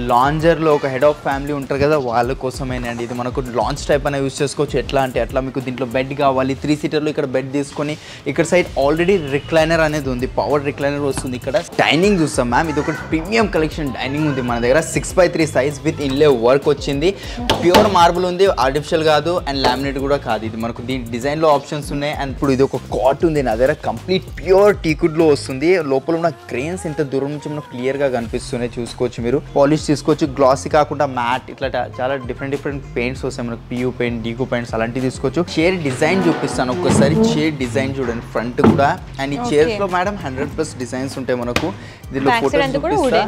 లాంజర్లో ఒక head of family ఉంటారు కదా, వాళ్ళ కోసమేనండి ఇది. మనకు లాంచ్ టైప్ అనేది యూస్ చేసుకోవచ్చు. ఎట్లా అంటే అట్లా మీకు దీంట్లో బెడ్ కావాలి, 3 సీటర్లో ఇక్కడ బెడ్ తీసుకొని ఇక్కడ సైడ్ ఆల్రెడీ రిక్లైనర్ అనేది ఉంది, పవర్ రిక్లైనర్ వస్తుంది. ఇక్కడ డైనింగ్ చూస్తాం మ్యామ్, ఇది ఒక ప్రీమియం కలెక్షన్ డైనింగ్ ఉంది మన దగ్గర. 6x3 సైజ్ విత్ ఇన్లే వర్క్ వచ్చింది. ప్యూర్ మార్బుల్ ఉంది, ఆర్టిఫిషియల్ కాదు అండ్ లామినేట్ కూడా కాదు. ఇది మనకు దీని డిజైన్లో ఆప్షన్స్ ఉన్నాయి. అండ్ ఇప్పుడు ఇది ఒక కాట్ ఉంది నా దగ్గర, కంప్లీట్ ప్యూర్ టీకుడ్లో వస్తుంది. లోపల ఉన్న గ్రెయిన్స్ ఇంత దూరం నుంచి మనకు క్లియర్గా కనిపిస్తున్నాయి, చూసుకోవచ్చు మీరు. పాలిష్ తీసుకోవచ్చు, గ్లాసీ కాకుండా మ్యాట్, ఇట్లా చాలా డిఫరెంట్ పెయింట్స్ వస్తాయి మనకు. పియూ పెయింట్, డీకో పెయింట్స్ అలాంటివి తీసుకోవచ్చు. చైర్ డిజైన్ చూపిస్తాను ఒక్కసారి. చైర్ డిజైన్ చూడండి ఫ్రంట్ కూడా. అండ్ ఈ చైర్స్ లో మేడం 100+ డిజైన్స్ ఉంటాయి మనకు. దీనిలో ఫోటోస్ చూపిస్తా.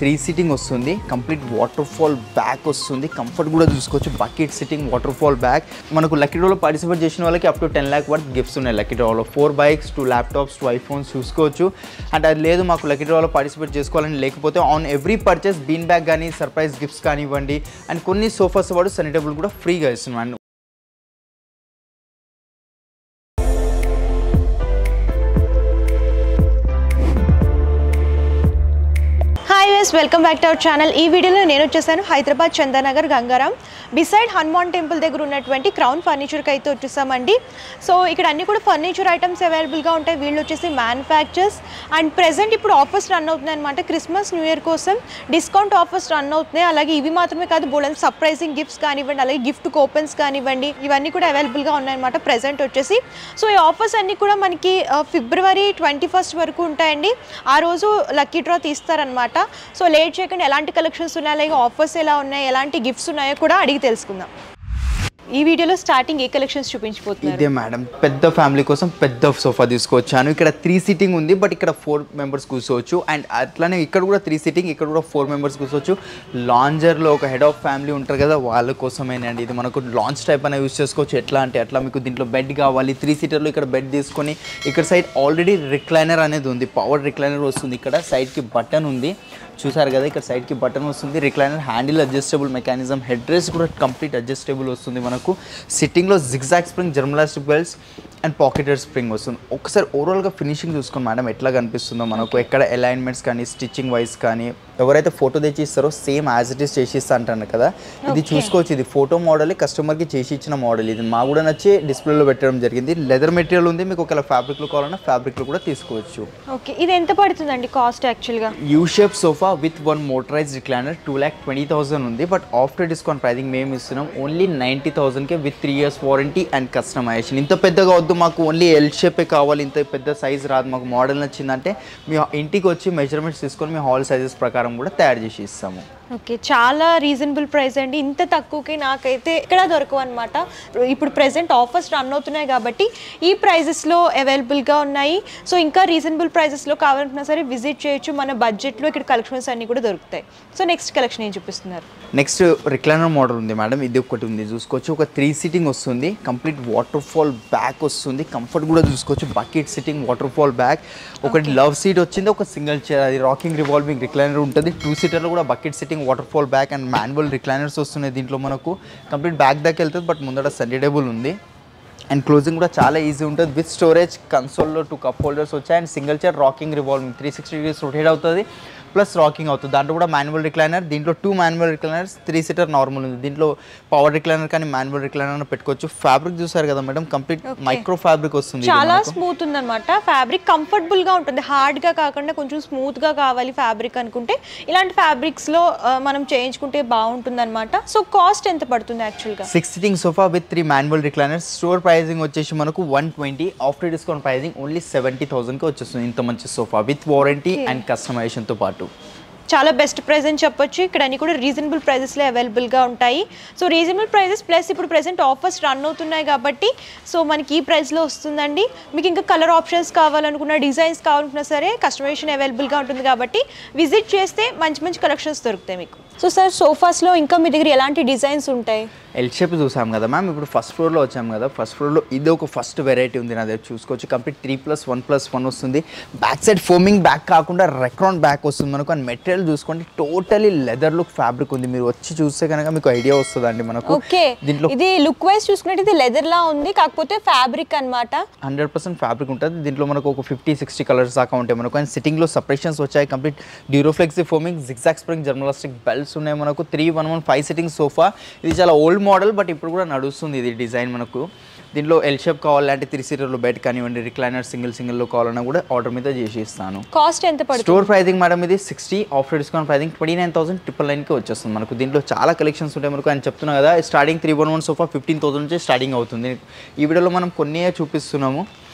3 సీటింగ్ వస్తుంది, కంప్లీట్ వాటర్ ఫాల్ బ్యాక్ వస్తుంది. కంఫర్ట్ కూడా చూసుకోవచ్చు, bucket sitting water fall back. మనకు లక్కీ డ్రాలో పార్టిసిపేట్ చేసిన వాళ్ళకి up to 10 lakh worth gifts ఉన్నాయి లక్కీ డ్రాలో. 4 bikes, 2 laptops, 2 iPhones చూసుకోవచ్చు. అండ్ అది లేదు మాకు లక్కీ డ్రాలో పార్టిసిపేట్ చేసుకోవాలని లేకపోతే on every purchase bean bag కానీ సర్ప్రైజ్ గిఫ్ట్స్ కానివ్వండి. అండ్ కొన్ని సోఫాస్ వాడు సనీ టేబుల్ కూడా ఫ్రీగా ఇస్తున్నాం. Welcome back to our channel. ఈ వీడియోలో నేను వచ్చేసాను హైదరాబాద్ చందానగర్ గంగారాం బిసైడ్ హనుమాన్ టెంపుల్ దగ్గర ఉన్నటువంటి క్రౌన్ ఫర్నిచర్కి అయితే వచ్చేసామండి. సో ఇక్కడ అన్ని కూడా ఫర్నిచర్ ఐటమ్స్ అవైలబుల్గా ఉంటాయి. వీళ్ళు వచ్చేసి మ్యానుఫ్యాక్చర్స్. అండ్ ప్రెసెంట్ ఇప్పుడు ఆఫర్స్ రన్ అవుతున్నాయి అనమాట. క్రిస్మస్ న్యూ ఇయర్ కోసం డిస్కౌంట్ ఆఫర్స్ రన్ అవుతున్నాయి. అలాగే ఇవి మాత్రమే కాదు, బోల్డెన్ సర్ప్రైజింగ్ గిఫ్ట్స్ కానివ్వండి, అలాగే గిఫ్ట్ కూపన్స్ కానివ్వండి, ఇవన్నీ కూడా అవైలబుల్గా ఉన్నాయన్నమాట ప్రెసెంట్ వచ్చేసి. సో ఈ ఆఫర్స్ అన్నీ కూడా మనకి February 21st వరకు ఉంటాయండి. ఆ రోజు లక్కీ డ్రా తీస్తారనమాట. సో లేట్ చేయకుండా ఎలాంటి కలెక్షన్స్ ఉన్నాయి, అలాగే ఆఫర్స్ ఎలా ఉన్నాయి, ఎలాంటి గిఫ్ట్స్ ఉన్నాయో కూడా అడిగి తెలుసుకుందాం. ఈ వీడియోలో స్టార్టింగ్ ఏ కలెక్షన్స్ చూపించబోతున్నారు? ఇదే మేడం, పెద్ద ఫ్యామిలీ కోసం పెద్ద సోఫా తీసుకొచ్చాను. ఇక్కడ 3 సీటింగ్ ఉంది, బట్ ఇక్కడ 4 members కూర్చోవచ్చు. అండ్ అట్లానే ఇక్కడ కూడా 3 సీటింగ్, ఇక్కడ కూడా 4 members కూర్చోవచ్చు. లాంజర్లో ఒక హెడ్ ఆఫ్ ఫ్యామిలీ ఉంటారు కదా, వాళ్ళ కోసమేనండి ఇది. మనకు లాంచ్ టైప్ అనేది యూస్ చేసుకోవచ్చు. ఎట్లా అంటే అట్లా మీకు దీంట్లో బెడ్ కావాలి, 3 సీటర్లో ఇక్కడ బెడ్ తీసుకొని ఇక్కడ సైడ్ ఆల్రెడీ రిక్లైనర్ అనేది ఉంది, పవర్ రిక్లైనర్ వస్తుంది. ఇక్కడ సైడ్కి బటన్ ఉంది, చూసారు కదా, ఇక్కడ సైడ్కి బటన్ వస్తుంది. Recliner handle adjustable mechanism, head rest కూడా కంప్లీట్ అడ్జస్టబుల్ వస్తుంది మనకు. సిట్టింగ్లో zigzag spring, German elastic belts and pocketed spring వస్తుంది. ఒకసారి ఓవరాల్గా ఫినిషింగ్ చూసుకోండి మేడం ఎట్లా కనిపిస్తుందో మనకు. ఎక్కడ అలైన్మెంట్స్ కానీ స్టిచ్చింగ్ వైజ్ కానీ ఎవరైతే ఫోటో తెచ్చి ఇస్తారో సేమ్ యాజ్ ఇట్ ఈస్ చేసి ఇస్తా అంటాను కదా, ఇది చూసుకోవచ్చు. ఇది ఫోటో మోడల్, కస్టమర్కి చేసి ఇచ్చిన మోడల్. ఇది మా కూడా నచ్చి డిస్ప్లేలో పెట్టడం జరిగింది. లెదర్ మెటీరియల్ ఉంది, మీకు ఒకవేళ ఫ్యాబ్రిక్లో కావాలన్నా ఫ్యాబ్రిక్లో కూడా తీసుకోవచ్చు. ఓకే, ఇది ఎంత పడుతుందండి కాస్ట్? యాక్చువల్గా U shape sofa with 1 motorized recliner 2,20,000 ఉంది. బట్ ఆఫ్టర్ డిస్కౌంట్ ప్రైజింగ్ మేము ఇస్తున్నాం ఓన్లీ 90,000కే with 3 years warranty and customization. ఇంత పెద్దగా వద్దు మాకు, ఓన్లీ ఎల్ షేపే కావాలి, ఇంత పెద్ద సైజ్ రాదు మాకు. మోడల్ నచ్చిందంటే మీ ఇంటికి వచ్చి మెజర్మెంట్స్ తీసుకొని మీ హాల్ సైజెస్ ప్రకారం కూడా తయారు చేసి ఇస్తాము. ఓకే, చాలా రీజనబుల్ ప్రైస్ అండి. ఇంత తక్కువకి నాకైతే ఎక్కడ దొరకవు అనమాట. ఇప్పుడు ప్రెసెంట్ ఆఫర్స్ రన్ అవుతున్నాయి కాబట్టి ఈ ప్రైజెస్లో అవైలబుల్గా ఉన్నాయి. సో ఇంకా రీజనబుల్ ప్రైజెస్లో కావాలనుకున్నా సరే విజిట్ చేయొచ్చు. మన బడ్జెట్లో ఇక్కడ కలెక్షన్స్ అన్నీ కూడా దొరుకుతాయి. సో నెక్స్ట్ కలెక్షన్ ఏం చూపిస్తున్నారు? నెక్స్ట్ రిక్లైనర్ మోడల్ ఉంది మేడం, ఇది ఒకటి ఉంది చూసుకోవచ్చు. ఒక 3 సీటింగ్ వస్తుంది, కంప్లీట్ వాటర్ ఫాల్ బ్యాక్ వస్తుంది. కంఫర్ట్ కూడా చూసుకోవచ్చు, bucket sitting water fall back. ఒకటి లవ్ సీట్ వచ్చింది, ఒక సింగిల్ చైర్, అది రాకింగ్ రివాల్వింగ్ రిక్లైనర్ ఉంటుంది. 2 సీటర్లో కూడా bucket sitting water fall back and manual recliners వస్తున్నాయి. దీంట్లో మనకు కంప్లీట్ బ్యాక్ దాకా వెళ్తుంది, బట్ ముందర సనీ టేబుల్ ఉంది. అండ్ క్లోజింగ్ కూడా చాలా ఈజీ ఉంటుంది విత్ స్టోరేజ్. కన్సోల్లో 2 cup holders వచ్చాయి. And single chair rocking revolving 360 degrees rotate అవుతుంది, ప్లస్ రాకింగ్ అవుతుంది. దాంట్లో కూడా మాన్యువల్ రిక్లైనర్. దీంట్లో 2 మాన్యువల్ రిక్లైనర్స్, 3 సీటర్ నార్మల్ ఉంది. దీంట్లో పవర్ రిక్లైనర్ కానీ మాన్యువల్ రిక్లైనర్ పెట్టుకోవచ్చు. ఫ్యాబ్రిక్ చూసారు కదా మేడం, కంప్లీట్ మైక్రో ఫ్యాబ్రిక్ వస్తుంది. చాలా స్మూత్ ఉందన్నమాట ఫ్యాబ్రిక్, కంఫర్టబుల్ గా ఉంటుంది. హార్డ్ గా కాకుండా కొంచెం స్మూత్ గా కావాలి ఫ్యాబ్రిక్ అనుకుంటే ఇలాంటి ఫ్యాబ్రిక్స్ లో మనం చేయించుకుంటే బాగుంటుంది అనమాట. సో కాస్ట్ ఎంత పడుతుంది యాక్చువల్గా? 6 sitting sofa with 3 manual recliners. Store pricing వచ్చేసి మనకు 120, ఆఫ్టర్ డిస్కౌంట్ ప్రైజింగ్ ఓన్లీ 70,000కి వచ్చేస్తుంది. ఇంత మంచి సోఫా విత్ వారంటీ అండ్ కస్టమైజేషన్తో పాటు చాలా బెస్ట్ ప్రైస్ అని చెప్పొచ్చు. ఇక్కడ అన్ని కూడా రీజనబుల్ ప్రైజెస్లో అవైలబుల్గా ఉంటాయి. సో రీజనబుల్ ప్రైజెస్ ప్లస్ ఇప్పుడు ప్రెసెంట్ ఆఫర్స్ రన్ అవుతున్నాయి కాబట్టి సో మనకి ఈ ప్రైస్లో వస్తుందండి. మీకు ఇంకా కలర్ ఆప్షన్స్ కావాలనుకున్నా, డిజైన్స్ కావాలనుకున్నా సరే కస్టమైజేషన్ అవైలబుల్గా ఉంటుంది కాబట్టి విజిట్ చేస్తే మంచి మంచి కలెక్షన్స్ దొరుకుతాయి మీకు. సో సార్ సోఫాస్లో ఇంకా మీ దగ్గర ఎలాంటి డిజైన్స్ ఉంటాయి? ఎల్ షేప్ చూసాం కదా మ్యామ్, ఇప్పుడు ఫస్ట్ ఫ్లోర్లో వచ్చాం కదా. ఫస్ట్ ఫ్లోర్లో ఇది ఒక ఫస్ట్ వెరైటీ ఉంది నా దగ్గర, చూసుకోవచ్చు. కంప్లీట్ 3+1+1 వస్తుంది. బ్యాక్ సైడ్ ఫోమింగ్ బ్యాక్ కాకుండా రెక్రాన్ బ్యాక్ వస్తుంది మనకు. అండ్ మెటీరియల్ మెటీరియల్ చూసుకోండి టోటలీ లెదర్ లుక్ ఫ్యాబ్రిక్ ఉంది. మీరు వచ్చి చూస్తే కనుక మీకు ఐడియా వస్తుందండి మనకు. ఓకే, దీంట్లో ఇది లుక్ వైజ్ చూసుకున్నట్టు ఇది లెదర్ లా ఉంది, కాకపోతే ఫ్యాబ్రిక్ అన్నమాట. 100% ఫ్యాబ్రిక్ ఉంటుంది. దీంట్లో మనకు ఒక 50-60 కలర్స్ దాకా ఉంటాయి మనకు. అండ్ సిట్టింగ్ లో సెపరేషన్స్ వచ్చాయి. Complete Duroflex foaming, zigzag spring, German elastic belts ఉన్నాయి మనకు. 311 5 సిట్టింగ్ సోఫా. ఇది చాలా ఓల్డ్ మోడల్ బట్ ఇప్పుడు కూడా నడుస్తుంది ఇది డిజైన్ మనకు. దీంట్లో ఎల్ షేప్ కావాలంటే 3 సీటర్లో బెడ్ కానివ్వండి, రిక్లైనర్ సింగిల్లో కావాలన్నా కూడా ఆర్డర్ మీద చేసి ఇస్తాను. కాస్ట్ ఎంత పడుతుంది? స్టోర్ ప్రైజింగ్ మేడం ఇది 60, ఆఫ్టర్ డిస్కౌంట్ ప్రైజింగ్ 29,999కి వచ్చేస్తుంది మనకు. దీంట్లో చాలా కలెక్షన్స్ ఉంటాయి మనకు. అని చెప్తున్నా కదా, స్టార్టింగ్ 311 సోఫా 15,000 నుంచి స్టార్టింగ్ అవుతుంది. ఈ వీడియోలో మనం కొన్ని చూపిస్తున్నాము.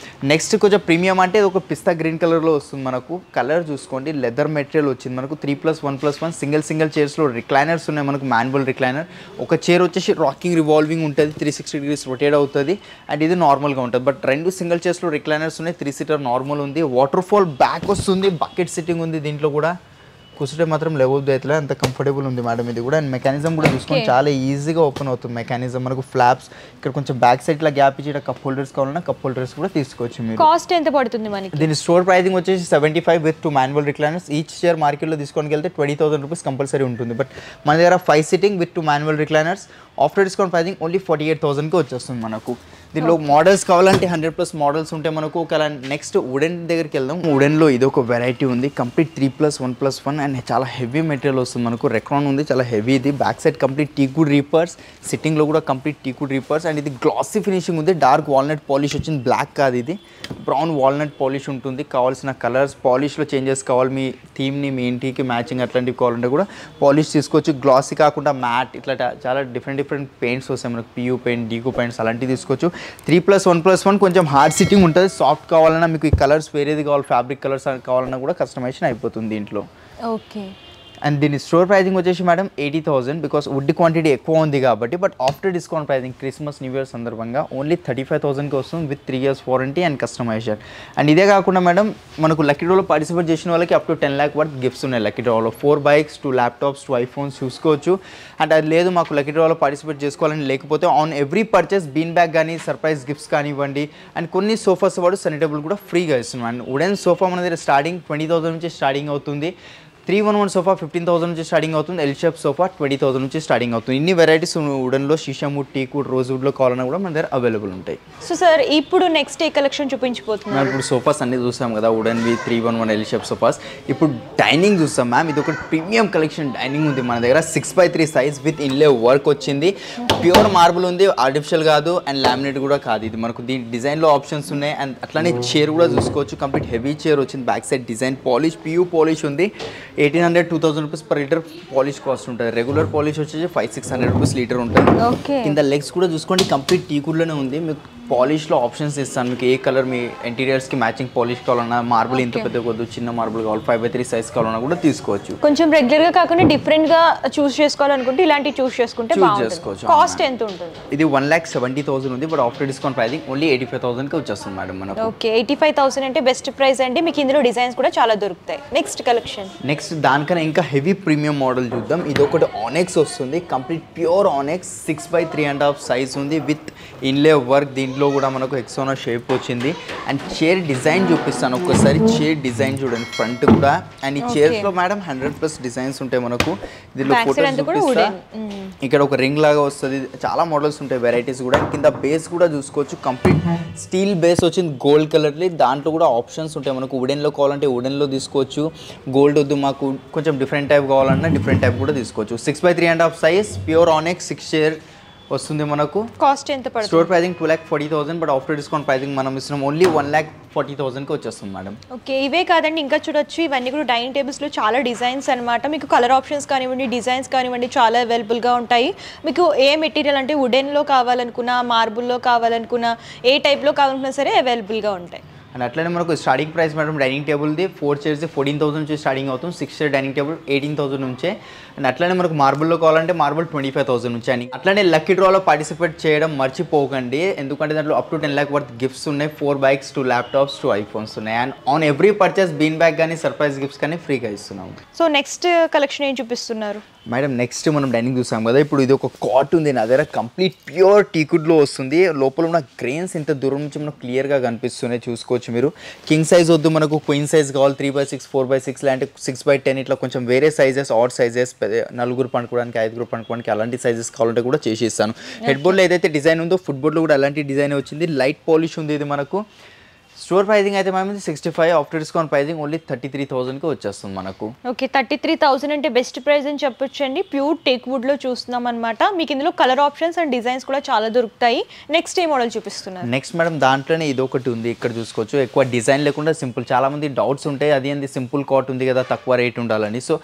నెక్స్ట్ కొంచెం ప్రీమియం అంటే ఇది ఒక పిస్తా గ్రీన్ కలర్లో వస్తుంది మనకు. కలర్ చూసుకోండి, లెదర్ మెటీరియల్ వచ్చింది మనకు. 3+1+1 సింగిల్ చైర్స్లో రిక్లైనర్స్ ఉన్నాయి మనకు. Manual recliner. ఒక చైర్ వచ్చేసి రాకింగ్ రివాల్వింగ్ ఉంటుంది, 360 degrees రొటేట్ అవుతుంది. అండ్ ఇది నార్మల్గా ఉంటుంది. బట్ 2 సింగిల్ చైర్స్లో రిక్లైనర్స్ ఉన్నాయి. 3 సీటర్ నార్మల్ ఉంది. వాటర్ ఫాల్ బ్యాక్ వస్తుంది. బకెట్ సిట్టింగ్ ఉంది దీంట్లో కూడా. కూర్చుంటే మాత్రం లేవద్దు అయితే అంత కంఫర్టబుల్ ఉంది మేడం ఇది కూడా. అండ్ మెకానిజం కూడా చూసుకొని చాలా ఈజీగా ఓపెన్ అవుతుంది మెకానిజం మనకు. ఫ్లాప్స్ ఇక్కడ కొంచెం బ్యాక్ సైడ్ లా గ్యాప్ ఇచ్చి కప్ హోల్డర్స్ కావాలన్నా కప్ హోల్డర్స్ కూడా తీసుకోవచ్చు మీరు. కాస్ట్ ఎంత పడుతుంది మనకి? దీని స్టోర్ ప్రైజింగ్ వచ్చేసి 75 with 2 manual recliners. Each chair మార్కెట్లో తీసుకొని వెళ్తే 20,000 రూపీస్ కంపల్సరీ ఉంటుంది. బట్ మన దగ్గర 5 sitting with 2 manual recliners after discount pricing only 48,000కి వచ్చేస్తుంది మనకు. దీనిలో మోడల్స్ కావాలంటే 100+ మోడల్స్ ఉంటాయి మనకు. ఒకవేళ నెక్స్ట్ వుడెన్ దగ్గరికి వెళ్దాం. వుడెన్లో ఇది ఒక వెరైటీ ఉంది, కంప్లీట్ 3+1+1 అండ్ చాలా హెవీ మెటీరియల్ వస్తుంది మనకు. రెక్రాన్ ఉంది, చాలా హెవీ. ఇది back side complete teakwood reapers, సిట్టింగ్లో కూడా కంప్లీట్ టీకుడ్ రీపర్స్. అండ్ ఇది గ్లాసీ ఫినిషింగ్ ఉంది. డార్క్ వాల్నట్ పాలిష్ వచ్చింది, బ్లాక్ కాదు ఇది, బ్రౌన్ వాల్నట్ పాలిష్ ఉంటుంది. కావాల్సిన కలర్స్ పాలిష్లో చేంజెస్ కావాలి, మీ థీమ్ని మీ ఇంటికి మ్యాచింగ్ అట్లాంటివి కావాలంటే కూడా పాలిష్ తీసుకోవచ్చు. గ్లాసీ కాకుండా మ్యాట్ ఇట్లా చాలా డిఫరెంట్ పెయింట్స్ వస్తాయి మనకు. పియూ పెయింట్, డీకో పెయింట్స్ అలాంటివి తీసుకోవచ్చు. 3+1+1 కొంచెం హార్డ్ సిట్టింగ్ ఉంటుంది. సాఫ్ట్ కావాలన్నా మీకు ఈ కలర్స్ వేరేది కావాలి, ఫ్యాబ్రిక్ కలర్స్ కావాలన్నా కూడా కస్టమైజేషన్ అయిపోతుంది దీంట్లో. ఓకే. అండ్ దీని స్టోర్ ప్రైజింగ్ వచ్చేసి మేడం 80,000 బికాస్ వుడ్ క్వాంటిటీ ఎక్కువ ఉంది కాబట్టి. But after discount pricing Christmas new year సందర్భంగా ఓన్లీ 35,000కి వస్తుంది with 3 years warranty and customization. And ఇదే కాకుండా మేడం మనకు లక్కీ డ్రాలో పార్టిసిపేట్ చేసిన వాళ్ళకి up to 10 lakh worth gifts ఉన్నాయి లక్కీ డ్రాలో. 4 bikes, 2 laptops, 2 iPhones చూసుకోవచ్చు. అండ్ అది లేదు మాకు లక్కీ డ్రాలో పార్టిసిపేట్ చేసుకోవాలని లేకపోతే on every purchase bean bag కానీ సర్ప్రైజ్ గిఫ్ట్స్ కానివ్వండి. అండ్ కొన్ని సోఫాస్ వాడు సన్నీ టేబుల్ కూడా ఫ్రీగా ఇస్తున్నాం. అండ్ వుడెన్ సోఫా మన దగ్గర స్టార్టింగ్ 20,000 నుంచి స్టార్టింగ్ అవుతుంది. 311 సోఫా 15,000 నుంచి స్టార్టింగ్ అవుతుంది. ఎల్ షేప్ సోఫా 20,000 నుంచి స్టార్టింగ్ అవుతుంది. ఇన్ని వెరైటీస్ వుడెన్లో షీషాముడ్, టీకుడ్, రోజ్వుడ్లో కావాలన్నా కూడా మన దగ్గర అవైలబుల్ ఉంటాయి. సో సార్ ఇప్పుడు నెక్స్ట్ ఏ కలెక్షన్ చూపించిపోతున్నాం? మ్యామ్ ఇప్పుడు సోఫాస్ అన్ని చూసాం కదా, వుడెన్వి 311 ఎల్ షేప్ సోఫాస్. ఇప్పుడు డైనింగ్ చూస్తాం మ్యామ్. ఇది ఒక ప్రీమియం కలెక్షన్ డైనింగ్ ఉంది మన దగ్గర. 6x3 సైజ్ విత్ ఇన్లే వర్క్ వచ్చింది. ప్యూర్ మార్బుల్ ఉంది, ఆర్టిఫిషియల్ కాదు అండ్ లామినేట్ కూడా కాదు. ఇది మనకు దీని డిజైన్లో ఆప్షన్స్ ఉన్నాయి. అండ్ అట్లానే చైర్ కూడా చూసుకోవచ్చు. కంప్లీట్ హెవీ చైర్ వచ్చింది. Back side design polish, PU polish ఉంది. 1,800-2,000 rupees per litre polish cost ఉంటుంది. రెగ్యులర్ పాలిష్ వచ్చేసి 500-600 రూపీస్ లీటర్ ఉంటుంది. కింద లెగ్స్ కూడా చూసుకోండి కంప్లీట్ టీకుడ్లోనే ఉంది. మీకు పాలిష్లో ఆప్షన్స్ ఇస్తాను. మీకు ఏ కలర్ మీ ఇంటీరియర్స్కి మ్యాచింగ్ పాలిష్ కావాలన్నా, మార్బుల్ ఇంత పెద్ద కొద్దు చిన్న మార్బుల్ కావాలి 5x3 సైజ్ కావాలన్నా కూడా తీసుకోవచ్చు. కొంచెం రెగ్యులర్గా కాకుండా డిఫరెంట్గా చూస్ చేసుకోవాలనుకుంటే ఇలాంటివి చూస్ చేసుకుంటే చేసుకోవచ్చు. కాస్ట్ ఎంత ఉంటుంది? ఇది 1,70,000 ఉంది. But after discount pricing only 85,000కి వచ్చేస్తుంది మేడం మనకు. ఓకే, 85,000 అంటే బెస్ట్ ప్రైస్ అండి. మీకు ఇందులో డిజైన్స్ కూడా చాలా దొరుకుతాయి. నెక్స్ట్ కలెక్షన్, నెక్స్ట్ దానికన్నా ఇంకా హెవీ ప్రీమియం మోడల్ చూద్దాం. ఇది ఒకటి ఆనెక్స్ వస్తుంది. కంప్లీట్ ప్యూర్ ఆనెక్స్ 6x3.5 సైజ్ ఉంది విత్ ఇన్లే వర్క్. దీంట్లో కూడా మనకు ఎక్సోనా షేప్ వచ్చింది. అండ్ చైర్ డిజైన్ చూపిస్తాను ఒక్కసారి. చైర్ డిజైన్ చూడండి ఫ్రంట్ కూడా. అండ్ ఈ చైర్స్లో మేడం 100+ డిజైన్స్ ఉంటాయి మనకు. దీనిలో ఫోటోస్ చూపిస్తా. ఇక్కడ ఒక రింగ్ లాగా వస్తుంది. చాలా మోడల్స్ ఉంటాయి, వెరైటీస్ కూడా. కింద బేస్ కూడా చూసుకోవచ్చు. కంప్లీట్ స్టీల్ బేస్ వచ్చింది గోల్డ్ కలర్లీ. దాంట్లో కూడా ఆప్షన్స్ ఉంటాయి మనకు. వుడెన్లో కావాలంటే వుడెన్లో తీసుకోవచ్చు. గోల్డ్ వద్దు మాకు కొంచెం డిఫరెంట్ టైప్ కావాలన్నా డిఫరెంట్ టైప్ కూడా తీసుకోవచ్చు. 6x3.5 సైజ్ ప్యూర్ ఆనెక్స్ 6 చైర్ వస్తుంది మనకు. కాస్ట్ ఎంత పడుతుంది? Store pricing 2,40,000 but after discount pricing మనం ఇస్తున్నాం ఓన్లీ 1,40,000కి వచ్చేస్తుంది మేడం. ఓకే, ఇవే కాదండి ఇంకా చూడొచ్చు. ఇవన్నీ కూడా డైనింగ్ టేబుల్స్లో చాలా డిజైన్స్ అనమాట. మీకు కలర్ ఆప్షన్స్ కానివ్వండి, డిజైన్స్ కానివ్వండి చాలా అవైలబుల్గా ఉంటాయి. మీకు ఏ మెటీరియల్ అంటే వుడెన్లో కావాలనుకున్నా, మార్బుల్లో కావాలనుకున్నా, ఏ టైప్లో కావాలనుకున్నా సరే అవైలబుల్గా ఉంటాయి. అండ్ అట్లనే మనకు స్టార్టింగ్ ప్రైస్ మేడం డైనింగ్ టేబుల్ది 4 చైర్స్ 14,000 నుంచి స్టార్టింగ్ అవుతుంది. 6 చైర్ డైనింగ్ టేబుల్ 18,000 నుంచే. అండ్ అట్లనే మనకు మార్బుల్లో కావాలంటే మార్బుల్ 25,000 నుంచి. అని అట్లనే లక్కీ డ్రాలో పార్టిసిపేట్ చేయడం మర్చిపోకండి. ఎందుకంటే దాంట్లో up to 10 lakh worth gifts ఉన్నాయి. 4 bikes, 2 laptops, 2 iPhones ఉన్నాయి. And on every purchase bean bag కానీ సర్ప్రైజ్ గిఫ్ట్స్ కానీ ఫ్రీగా ఇస్తున్నాం. సో నెక్స్ట్ కలెక్షన్ ఏం చూపిస్తున్నారు మేడం? నెక్స్ట్ మనం డైనింగ్ చూసాం కదా. ఇప్పుడు ఇది ఒక కాట్ ఉంది నా దగ్గర. కంప్లీట్ ప్యూర్ టీకుడ్లో వస్తుంది. లోపల ఉన్న గ్రెయిన్స్ ఇంత దూరం నుంచి మనకు క్లియర్గా కనిపిస్తున్నాయి చూసుకోవచ్చు. చూసుకోవచ్చు మీరు. కింగ్ సైజ్ వద్దు మనకు క్వీన్ సైజ్ కావాలి 3x6 4x6 లాంటి 6x10 ఇట్లా కొంచెం వేరే సైజెస్ ఆడ్ సైజెస్ నలుగురు పండుకోవడానికి 5గురు పండుకోవడానికి అలాంటి సైజెస్ కావాలంటే కూడా చేసి ఇస్తాను. హెడ్ బోర్డ్లో ఏదైతే డిజైన్ ఉందో ఫుట్ బోర్డ్లో కూడా అలాంటి డిజైన్ వచ్చింది. లైట్ పాలిష్ ఉంది. ఇది మనకు స్టోర్ ప్రైజింగ్ అయితే మేము 65 ఆఫ్టర్ డిస్కౌంట్ ప్రైజింగ్ ఓన్లీ 33,000కి వచ్చేస్తుంది మనకు. ఓకే 33,000 అంటే బెస్ట్ ప్రైస్ అని చెప్పొచ్చు అండి. ప్యూర్ టేక్ వుడ్లో చూస్తున్నాం అనమాట. మీకు ఇందులో కలర్ ఆప్షన్స్ అండ్ డిజైన్స్ కూడా చాలా దొరుకుతాయి. నెక్స్ట్ ఏ మోడల్ చూపిస్తున్నారు? నెక్స్ట్ మేడం దాంట్లోనే ఇది ఒకటి ఉంది. ఇక్కడ చూసుకోవచ్చు ఎక్కువ డిజైన్ లేకుండా సింపుల్. చాలా మంది డౌట్స్ ఉంటాయి అది ఏంది సింపుల్ కాట్ ఉంది కదా తక్కువ రేట్ ఉండాలని. సో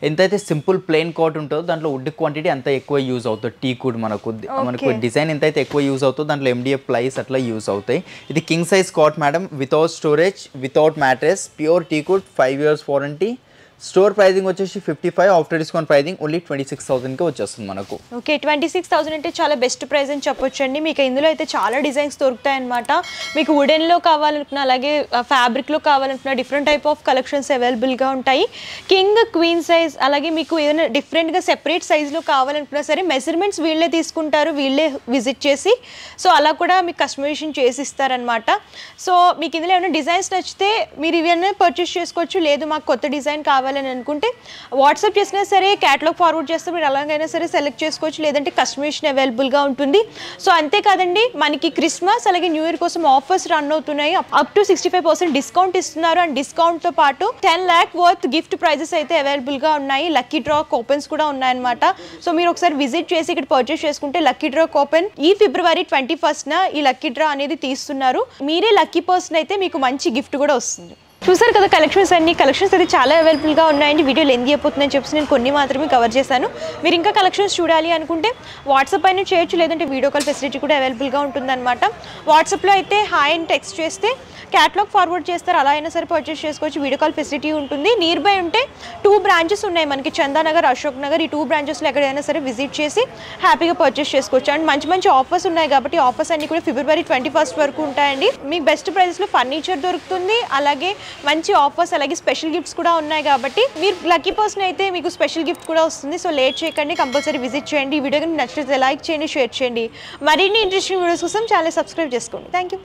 ఎంతైతే సింపుల్ ప్లెయిన్ కాట్ ఉంటుందో దాంట్లో వుడ్ క్వాంటిటీ అంత ఎక్కువ యూజ్ అవుతుంది. టీ కుడ్ మనకు డిజైన్ ఎంతైతే ఎక్కువ యూజ్ అవుతుందో దాంట్లో MDF ప్లైస్ అట్లా యూజ్ అవుతాయి. ఇది king size cot madam, without storage, without mattress, pure teak wood, 5 years warranty. Store pricing వచ్చేసి 55 ఆఫ్టర్ డిస్కౌంట్ ప్రైజింగ్ ఓన్లీ 26,000కి వచ్చేస్తుంది మనకు. ఓకే 26,000 అంటే చాలా బెస్ట్ ప్రైస్ అని చెప్పొచ్చు అండి. మీకు ఇందులో అయితే చాలా డిజైన్స్ దొరుకుతాయి అనమాట. మీకు వుడెన్లో కావాలనుకున్నా అలాగే ఫ్యాబ్రిక్లో కావాలనుకున్నా డిఫరెంట్ టైప్ ఆఫ్ కలెక్షన్స్ అవైలబుల్గా ఉంటాయి. కింగ్, క్వీన్ సైజ్ అలాగే మీకు ఏదైనా డిఫరెంట్గా సెపరేట్ సైజ్లో కావాలనుకున్నా సరే మెజర్మెంట్స్ వీళ్ళే తీసుకుంటారు, వీళ్ళే విజిట్ చేసి సో అలా కూడా మీకు కస్టమైజేషన్ చేసి ఇస్తారనమాట. సో మీకు ఇందులో ఏమైనా డిజైన్స్ నచ్చితే మీరు ఇవన్నీ పర్చేస్ చేసుకోవచ్చు. లేదు మాకు కొత్త డిజైన్ కావాలని అనుకుంటే వాట్సాప్ చేసినా సరే క్యాటలాగ్ ఫార్వర్డ్ చేస్తే మీరు అలాగైనా సరే సెలెక్ట్ చేసుకోవచ్చు. లేదంటే కస్టమైజేషన్ అవైలబుల్గా ఉంటుంది. సో అంతేకాదండి మనకి క్రిస్మస్ అలాగే న్యూ ఇయర్ కోసం ఆఫర్స్ రన్ అవుతున్నాయి. అప్ టు 65% డిస్కౌంట్ ఇస్తున్నారు. అండ్ డిస్కౌంట్తో పాటు 10 lakh వర్త్ గిఫ్ట్ ప్రైజెస్ అయితే అవైలబుల్గా ఉన్నాయి. లక్కీ డ్రా కూపన్స్ కూడా ఉన్నాయన్నమాట. సో మీరు ఒకసారి విజిట్ చేసి ఇక్కడ పర్చేస్ చేసుకుంటే లక్కీ డ్రా కూపన్ ఈ February 21st ఈ లక్కీ డ్రా అనేది తీస్తున్నారు. మీరే లక్కీ పర్సన్ అయితే మీకు మంచి గిఫ్ట్ కూడా వస్తుంది. చూసారు కదా కలెక్షన్స్ అయితే చాలా అవైలబుల్గా ఉన్నాయండి. వీడియో లెంత్ అయిపోతుందని చెప్పి నేను కొన్ని మాత్రమే కవర్ చేశాను. మీరు ఇంకా కలెక్షన్స్ చూడాలి అనుకుంటే వాట్సాప్ అయినా చేయొచ్చు, లేదంటే వీడియో కాల్ ఫెసిలిటీ కూడా అవైలబుల్గా ఉంటుందన్నమాట. వాట్సాప్లో అయితే హాయ్ అని టెక్స్ట్ చేస్తే క్యాటలాగ్ ఫార్వర్డ్ చేస్తారు, అలా అయినా సరే పర్చేస్ చేసుకోవచ్చు. వీడియో కాల్ ఫెసిలిటీ ఉంటుంది. నియర్ బై ఉంటే 2 branches ఉన్నాయి మనకి, చందానగర్, అశోక్ నగర్. ఈ 2 branchesలో ఎక్కడైనా సరే విజిట్ చేసి హ్యాపీగా పర్చేస్ చేసుకోవచ్చు. అండ్ మంచి ఆఫర్స్ ఉన్నాయి కాబట్టి ఆఫర్స్ అన్ని కూడా February 21st వరకు ఉంటాయండి. మీకు బెస్ట్ ప్రైస్లో ఫర్నిచర్ దొరుకుతుంది, అలాగే మంచి ఆఫర్స్ అలాగే స్పెషల్ గిఫ్ట్స్ కూడా ఉన్నాయి కాబట్టి మీరు లక్కీ పర్సన్ అయితే మీకు స్పెషల్ గిఫ్ట్ కూడా వస్తుంది. సో లేట్ చేయకండి, కంపల్సరీ విజిట్ చేయండి. ఈ వీడియోకి నచ్చితే లైక్ చేయండి, షేర్ చేయండి. మరిన్ని ఇంట్రెస్టింగ్ వీడియోస్ కోసం ఛానల్ సబ్స్క్రైబ్ చేసుకోండి. Thank you.